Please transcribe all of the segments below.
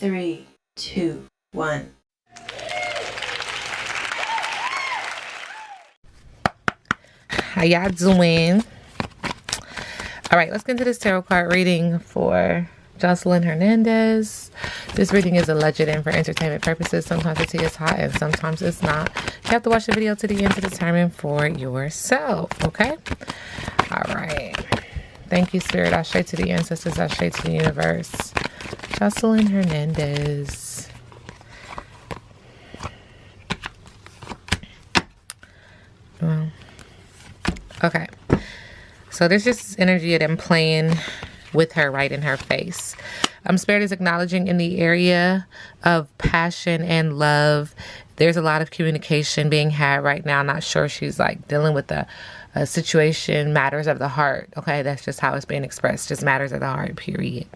3, 2, 1. How y'all doing? All right, let's get into this tarot card reading for Joseline Hernendez. This reading is alleged and for entertainment purposes. Sometimes the tea is hot and sometimes it's not. You have to watch the video to the end to determine for yourself, okay? All right. Thank you, Spirit. Ashe to the ancestors. Ashe to the universe. Joseline Hernendez. Well, okay. So there's just this energy of them playing with her right in her face. Spirit is acknowledging in the area of passion and love. There's a lot of communication being had right now. Not sure she's like dealing with a situation, matters of the heart. Okay, that's just how it's being expressed. Just matters of the heart, period.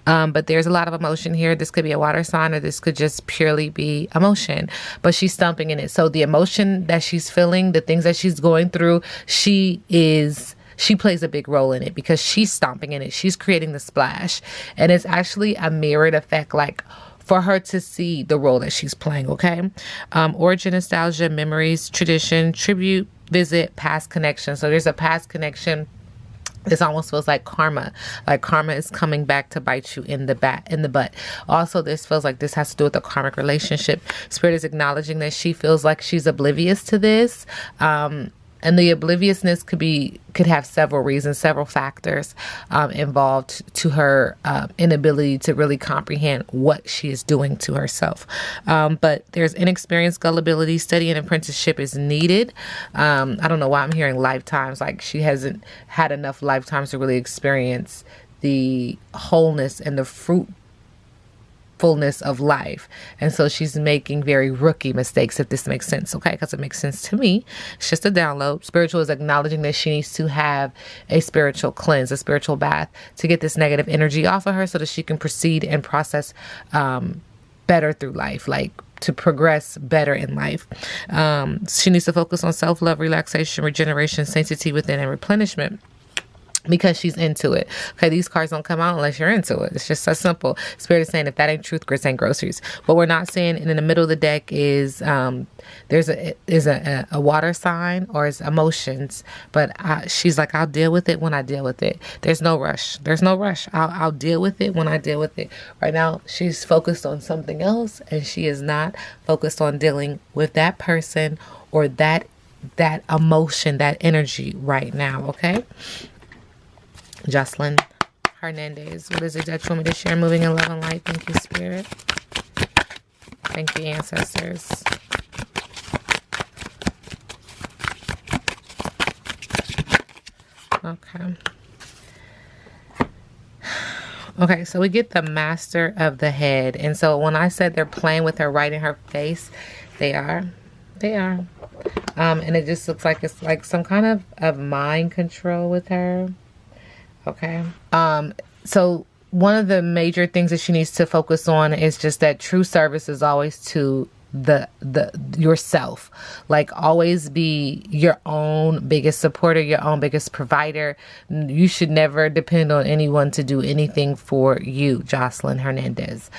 But there's a lot of emotion here. This could be a water sign or this could just purely be emotion. But she's stumping in it. So the emotion that she's feeling, the things that she's going through, she plays a big role in it because she's stomping in it. She's creating the splash. And it's actually a mirrored effect, like for her to see the role that she's playing, okay? Origin, nostalgia, memories, tradition, tribute, visit, past connection. So there's a past connection. This almost feels like karma is coming back to bite you in the butt. Also, this feels like this has to do with a karmic relationship. Spirit is acknowledging that she feels like she's oblivious to this. And the obliviousness could have several reasons, several factors involved to her inability to really comprehend what she is doing to herself. But there's inexperience, gullibility, study, and apprenticeship is needed. I don't know why I'm hearing lifetimes, like she hasn't had enough lifetimes to really experience the wholeness and the fruitfulness of life. And so she's making very rookie mistakes, if this makes sense, okay? Because it makes sense to me. It's just a download. Spiritual is acknowledging that she needs to have a spiritual cleanse, a spiritual bath to get this negative energy off of her so that she can proceed and process better through life, like to progress better in life. She needs to focus on self-love, relaxation, regeneration, sanctity within, and replenishment, because she's into it. Okay, these cards don't come out unless you're into it. It's just so simple. Spirit is saying if that ain't truth, grits ain't groceries. What we're not seeing in the middle of the deck is there's a water sign or it's emotions, but she's like, I'll deal with it when I deal with it. There's no rush. I'll deal with it when I deal with it. Right now, she's focused on something else, and she is not focused on dealing with that person or that emotion, that energy right now. Okay. Joseline Hernendez, what is it that you want me to share? Moving in love and light. Thank you, Spirit. Thank you, ancestors. Okay, so we get the Master of the Head. And so when I said they're playing with her right in her face, they are. And it just looks like it's like some kind of mind control with her. Okay. So one of the major things that she needs to focus on is just that true service is always to the yourself. Like, always be your own biggest supporter, your own biggest provider. You should never depend on anyone to do anything for you, Joseline Hernendez.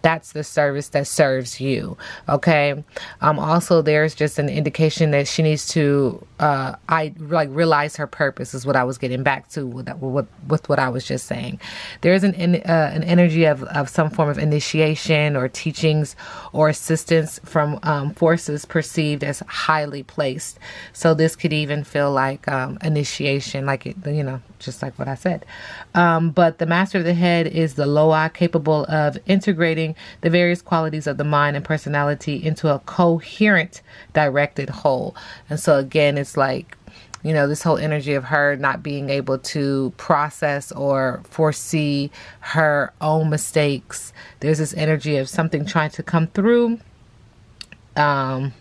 That's the service that serves you. Okay. Also, there's just an indication that she needs to realize her purpose is what I was getting back to with what I was just saying. There's an energy of some form of initiation or teachings or assistance from forces perceived as highly placed. So this could even feel like initiation, like it, just like what I said. But the Master of the Head is the Loa, capable of integrating the various qualities of the mind and personality into a coherent, directed whole. And so again, it's like, this whole energy of her not being able to process or foresee her own mistakes. There's this energy of something trying to come through to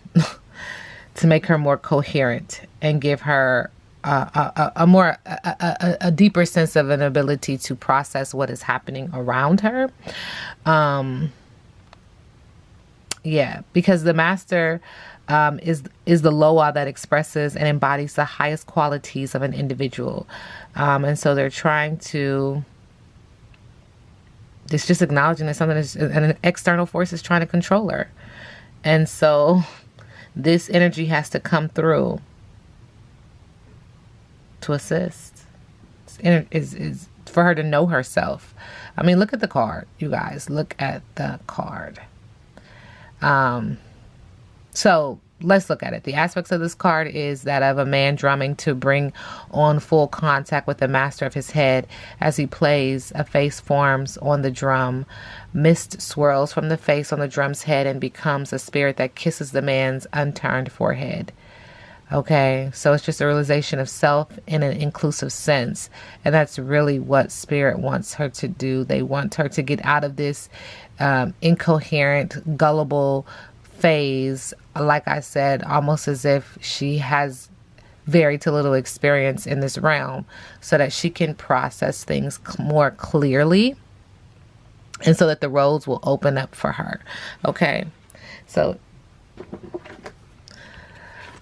make her more coherent and give her a deeper sense of an ability to process what is happening around her. Because the Master is the Loa that expresses and embodies the highest qualities of an individual. And so they're trying to it's just acknowledging that something is, an external force is trying to control her. And so this energy has to come through to assist. Is for her to know herself. I mean, look at the card, you guys. Look at the card. So let's look at it. The aspects of this card is that of a man drumming to bring on full contact with the master of his head. As he plays, a face forms on the drum. Mist swirls from the face on the drum's head and becomes a spirit that kisses the man's unturned forehead. Okay, so it's just a realization of self in an inclusive sense. And that's really what spirit wants her to do. They want her to get out of this incoherent, gullible phase, like I said, almost as if she has very to little experience in this realm, so that she can process things more clearly, and so that the roads will open up for her. Okay, so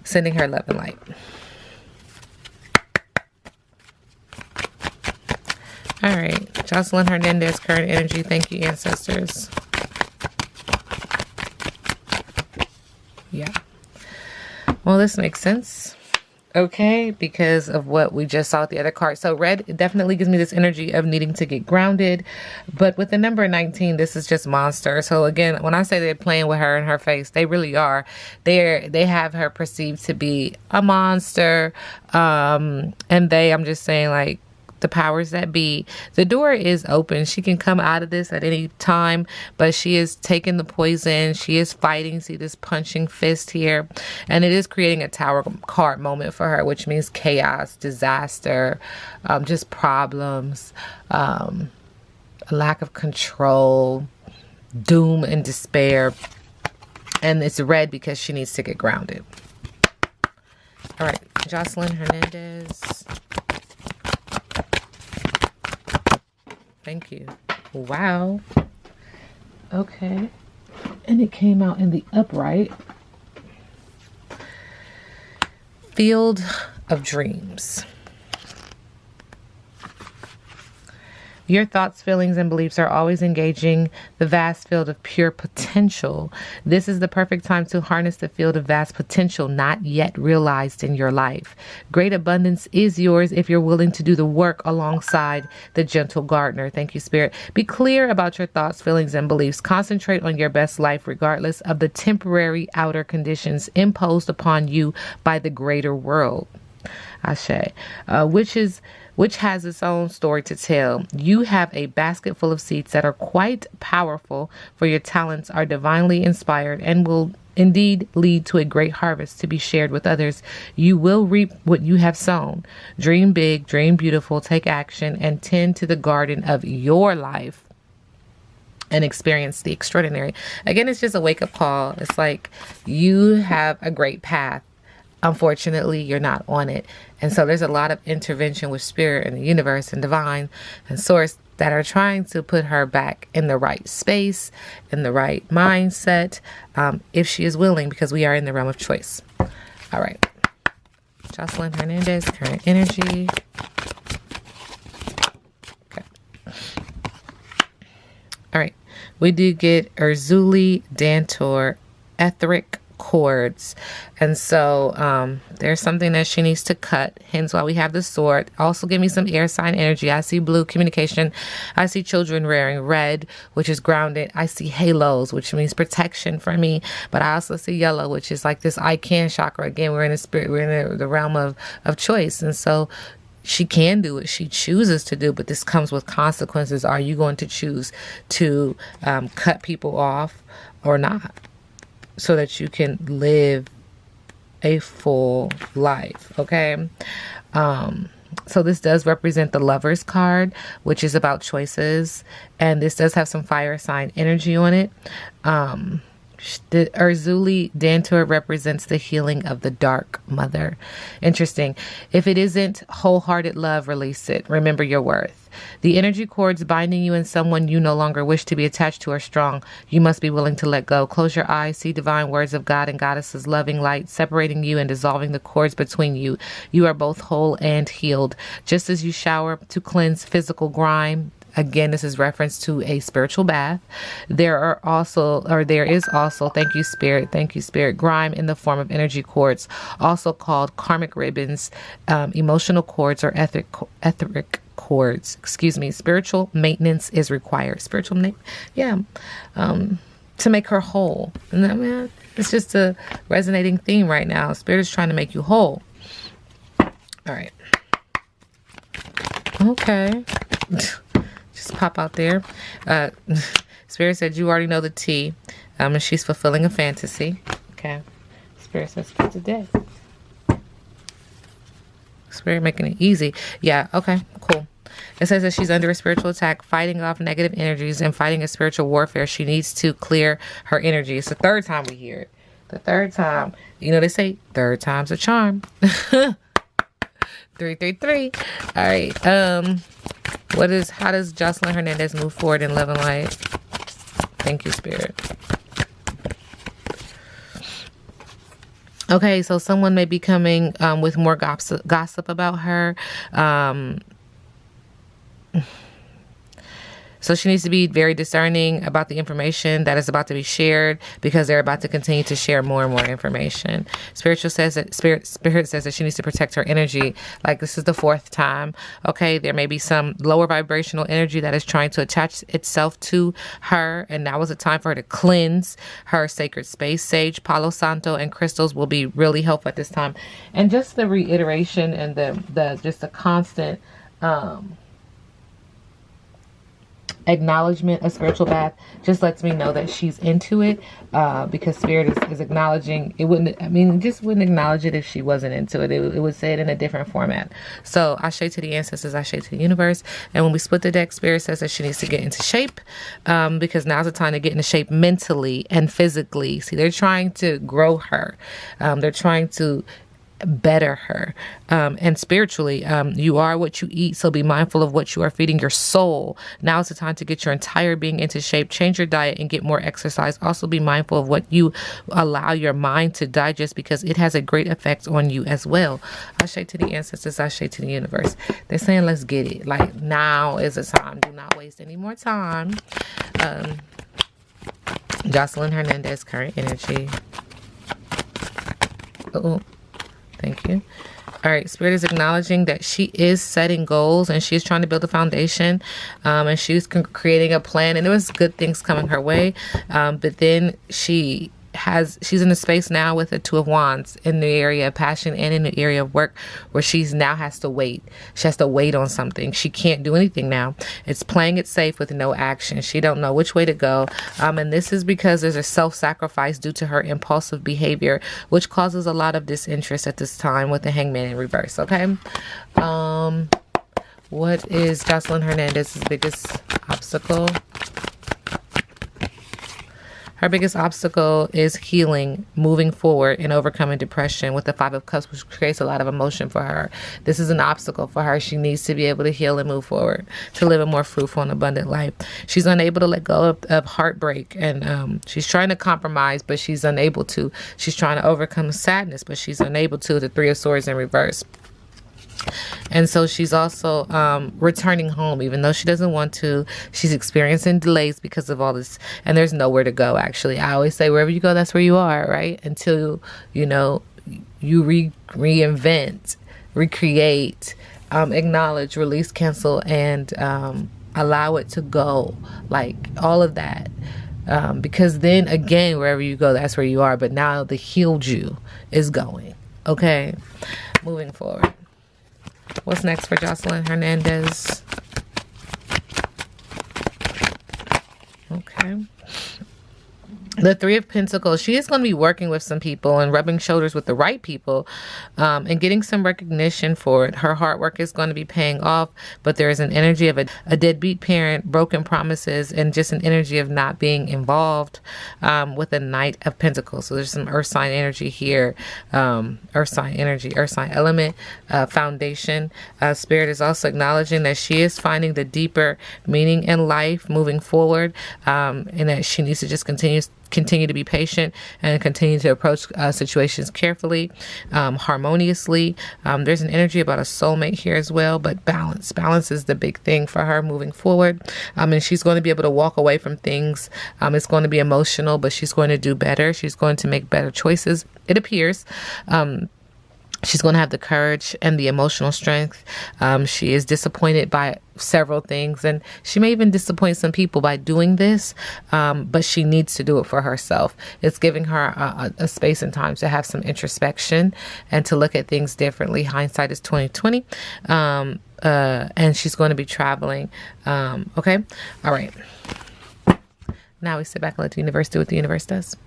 sending her love and light. All right, Joseline Hernendez, current energy. Thank you, ancestors. Yeah. Well, this makes sense. Okay, because of what we just saw with the other card. So red definitely gives me this energy of needing to get grounded. But with the number 19, this is just monster. So again, when I say they're playing with her in her face, they really are. They have her perceived to be a monster. And I'm just saying, like, the powers that be, the door is open. She can come out of this at any time, but she is taking the poison. She is fighting. See this punching fist here, and it is creating a tower card moment for her, which means chaos, disaster, just problems, a lack of control, doom and despair. And it's red because she needs to get grounded. All right, Joseline Hernendez. Thank you. Wow. Okay. And it came out in the upright. Field of Dreams. Your thoughts, feelings, and beliefs are always engaging the vast field of pure potential. This is the perfect time to harness the field of vast potential not yet realized in your life. Great abundance is yours if you're willing to do the work alongside the gentle gardener. Thank you, Spirit. Be clear about your thoughts, feelings, and beliefs. Concentrate on your best life regardless of the temporary outer conditions imposed upon you by the greater world. Ashe. Which has its own story to tell. You have a basket full of seeds that are quite powerful, for your talents are divinely inspired and will indeed lead to a great harvest to be shared with others. You will reap what you have sown. Dream big, dream beautiful, take action, and tend to the garden of your life and experience the extraordinary. Again, it's just a wake-up call. It's like you have a great path. Unfortunately, you're not on it. And so there's a lot of intervention with spirit and the universe and divine and source that are trying to put her back in the right space, in the right mindset, if she is willing, because we are in the realm of choice. All right. Joseline Hernendez, current energy. Okay. All right. We do get Erzuli Dantor, etheric cords, and so there's something that she needs to cut, hence why we have the sword. Also give me some air sign energy. I see blue, communication. I see children wearing red, which is grounded. I see halos, which means protection for me, but I also see yellow, which is like this I can chakra. Again, we're in the spirit, we're in the realm of choice, and so she can do what she chooses to do, but this comes with consequences. Are you going to choose to cut people off or not, so that you can live a full life? Okay. So this does represent the Lover's card, which is about choices. And this does have some fire sign energy on it. The Erzuli Dantor represents the healing of the dark mother. Interesting. If it isn't wholehearted love, release it. Remember your worth. The energy cords binding you and someone you no longer wish to be attached to are strong. You must be willing to let go. Close your eyes, see divine words of God and Goddess's loving light separating you and dissolving the cords between you. You are both whole and healed. Just as you shower to cleanse physical grime, Again, this is reference to a spiritual bath. There is also, thank you spirit, grime in the form of energy cords, also called karmic ribbons, emotional cords, or etheric cords. Excuse me. Spiritual maintenance is required. To make her whole. And I mean, it's just a resonating theme right now. Spirit is trying to make you whole. All right. Okay. Just pop out there. Spirit said you already know the tea. And she's fulfilling a fantasy. Okay. Spirit says for today. Spirit making it easy. Yeah. Okay. Cool. It says that she's under a spiritual attack, fighting off negative energies and fighting a spiritual warfare. She needs to clear her energy. It's the third time we hear it. The third time. You know, they say third time's a charm. 333. All right. How does Joseline Hernendez move forward in love and light? Thank you, Spirit. Okay, so someone may be coming with more gossip about her. So she needs to be very discerning about the information that is about to be shared, because they're about to continue to share more and more information. Spirit says that she needs to protect her energy. Like, this is the fourth time. Okay, there may be some lower vibrational energy that is trying to attach itself to her, and now is the time for her to cleanse her sacred space. Sage, Palo Santo, and crystals will be really helpful at this time. And just the reiteration and the constant acknowledgement of spiritual bath just lets me know that she's into it, because Spirit is acknowledging it. It just wouldn't acknowledge it if she wasn't into it. It would say it in a different format. So Ashe to the ancestors, Ashe to the universe. And when we split the deck, Spirit says that she needs to get into shape, because now's the time to get into shape mentally and physically. See, they're trying to grow her. They're trying to better her, and spiritually, you are what you eat, so be mindful of what you are feeding your soul. Now is the time to get your entire being into shape. Change your diet and get more exercise. Also be mindful of what you allow your mind to digest, because it has a great effect on you as well. Ashe to the ancestors, Ashe to the universe. They're saying let's get it. Like, now is the time. Do not waste any more time. Joseline Hernendez, current energy. Thank you. All right. Spirit is acknowledging that she is setting goals, and she's trying to build a foundation, and she's creating a plan, and there was good things coming her way. But then she's in a space now with a Two of Wands in the area of passion and in the area of work, where she's now has to wait. She has to wait on something. She can't do anything now. It's playing it safe with no action. She don't know which way to go. And this is because there's a self-sacrifice due to her impulsive behavior, which causes a lot of disinterest at this time with the Hangman in reverse. Okay. What is Joseline Hernendez's biggest obstacle? Her biggest obstacle is healing, moving forward, and overcoming depression with the Five of Cups, which creates a lot of emotion for her. This is an obstacle for her. She needs to be able to heal and move forward to live a more fruitful and abundant life. She's unable to let go of heartbreak, and she's trying to compromise, but she's unable to. She's trying to overcome sadness, but she's unable to. The Three of Swords in reverse. And so she's also returning home, even though she doesn't want to. She's experiencing delays because of all this, and there's nowhere to go. Actually, I always say, wherever you go, that's where you are, right? Until you reinvent, recreate, acknowledge, release, cancel, and allow it to go, like all of that. Because then again, wherever you go, that's where you are. But now the healed you is going. Okay, moving forward. What's next for Joseline Hernendez? Okay. The Three of Pentacles. She is going to be working with some people and rubbing shoulders with the right people, and getting some recognition for it. Her hard work is going to be paying off, but there is an energy of a deadbeat parent, broken promises, and just an energy of not being involved, with the Knight of Pentacles. So there's some earth sign energy here, earth sign energy, earth sign element, foundation. Spirit is also acknowledging that she is finding the deeper meaning in life moving forward, and that she needs to just continue continue to be patient and continue to approach situations carefully, harmoniously. There's an energy about a soulmate here as well, but balance is the big thing for her moving forward. And she's going to be able to walk away from things. It's going to be emotional, but she's going to do better. She's going to make better choices, it appears. She's going to have the courage and the emotional strength. She is disappointed by several things, and she may even disappoint some people by doing this, but she needs to do it for herself. It's giving her a space and time to have some introspection and to look at things differently. Hindsight is 20/20. And she's going to be traveling. Okay. All right. Now we sit back and let the universe do what the universe does.